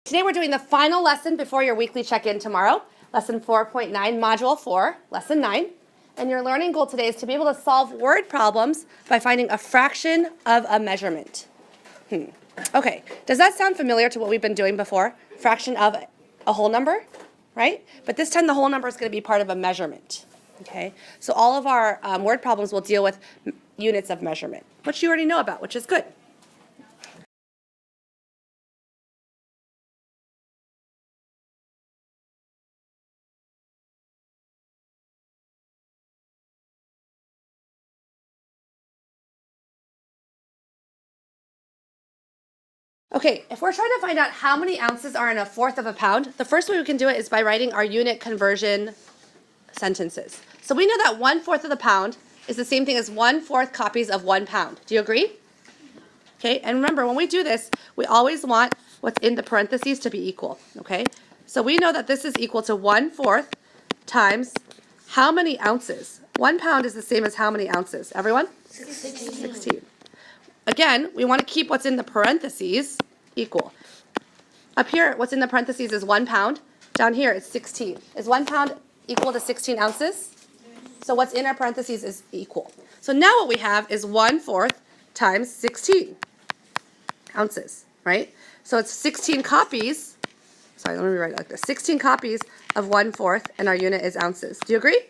Today we're doing the final lesson before your weekly check-in tomorrow, lesson 4.9, module 4, lesson 9. And your learning goal today is to be able to solve word problems by finding a fraction of a measurement. Okay, does that sound familiar to what we've been doing before? Fraction of a whole number, right? But this time the whole number is going to be part of a measurement. Okay, so all of our word problems will deal with units of measurement, which you already know about, which is good. Okay, if we're trying to find out how many ounces are in a fourth of a pound, the first way we can do it is by writing our unit conversion sentences. So we know that 1/4 of the pound is the same thing as 1/4 copies of 1 pound. Do you agree? Okay, and remember when we do this, we always want what's in the parentheses to be equal. Okay, so we know that this is equal to 1/4 times how many ounces? 1 pound is the same as how many ounces? Everyone? 16. Again, we want to keep what's in the parentheses equal. Up here, what's in the parentheses is 1 pound. Down here, it's 16. Is 1 pound equal to 16 ounces? So what's in our parentheses is equal. So now what we have is 1/4 times 16 ounces, right? So it's 16 copies. Sorry, let me rewrite it like this. 16 copies of 1/4, and our unit is ounces. Do you agree?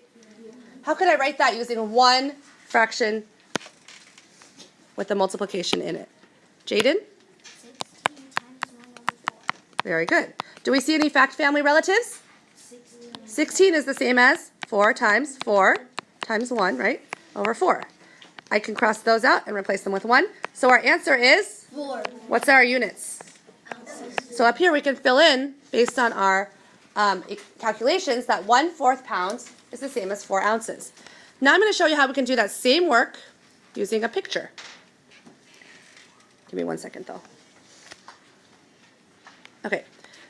How could I write that using one fraction with the multiplication in it? Jaden? 16 times 1/4. Very good. Do we see any fact family relatives? 16 is the same as 4 times 1, right? Over 4. I can cross those out and replace them with 1. So our answer is? 4. What's our units? Ounces. So up here we can fill in, based on our calculations, that 1/4 pounds is the same as 4 ounces. Now I'm going to show you how we can do that same work using a picture. Give me 1 second, though. Okay,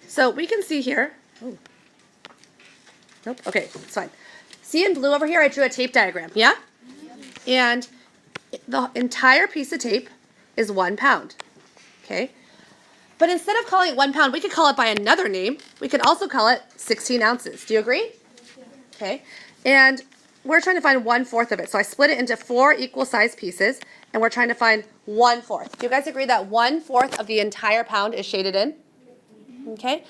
so we can see here. Ooh. Nope, okay, it's fine. See in blue over here, I drew a tape diagram, yeah? And the entire piece of tape is 1 pound, okay? But instead of calling it 1 pound, we could call it by another name. We could also call it 16 ounces. Do you agree? Okay, and we're trying to find 1/4 of it. So I split it into 4 equal sized pieces, and we're trying to find 1/4. Do you guys agree that 1/4 of the entire pound is shaded in? Okay.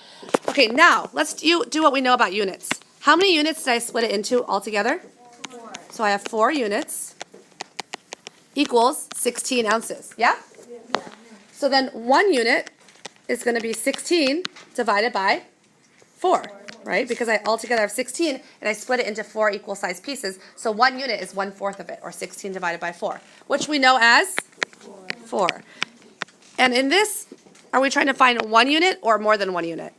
Okay, now let's do what we know about units. How many units did I split it into altogether? 4. So I have 4 units equals 16 ounces. Yeah? So then 1 unit is going to be 16 divided by 4. Right? Because I altogether have 16, and I split it into 4 equal sized pieces. So 1 unit is 1/4 of it, or 16 divided by 4, which we know as 4. And in this, are we trying to find 1 unit or more than 1 unit?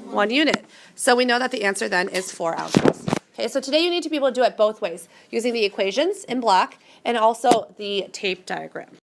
1 unit. So we know that the answer then is 4 ounces. Okay, so today you need to be able to do it both ways, using the equations in black and also the tape diagram.